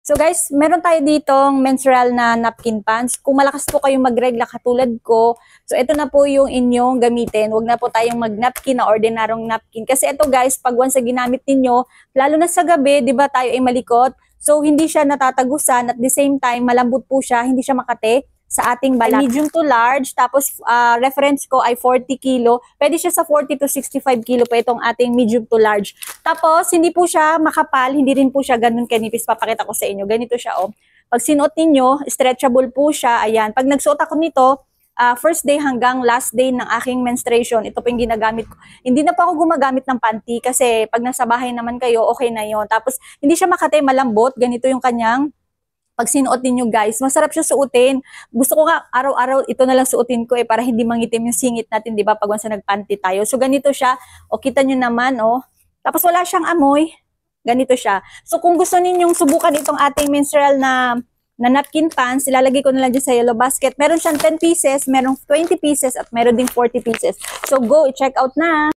So guys, meron tayo ditong menstrual na napkin pants. Kung malakas po kayong magregla katulad ko, so ito na po yung inyong gamitin. Huwag na po tayong mag-napkin na ordinarong napkin. Kasi ito guys, pag once na ginamit ninyo, lalo na sa gabi, di ba tayo ay malikot? So hindi siya natatagusan at the same time, malambot po siya, hindi siya makate sa ating balat. Medium to large, tapos reference ko ay 40 kilo. Pwede siya sa 40 to 65 kilo pa itong ating medium to large. Tapos, hindi po siya makapal, hindi rin po siya ganun kanipis. Papakita ko sa inyo. Ganito siya, oh. Pag sinuot ninyo, stretchable po siya. Ayan. Pag nagsuot ako nito, first day hanggang last day ng aking menstruation, ito po yung ginagamit ko. Hindi na po ako gumagamit ng panty kasi pag nasa bahay naman kayo, okay na yon. Tapos, hindi siya makate, malambot. Ganito yung kanyang pag sinuot ninyo guys, masarap siya suotin. Gusto ko nga araw-araw ito na lang suotin ko para hindi mangitim yung singit natin, di ba? Pag once na nagpanty tayo. So ganito siya. O kita nyo naman, oh. Tapos wala siyang amoy. Ganito siya. So kung gusto ninyong subukan itong ating menstrual na napkin pants, ilalagay ko na lang dyan sa yellow basket. Meron siyang 10 pieces, meron 20 pieces, at meron ding 40 pieces. So go, check out na!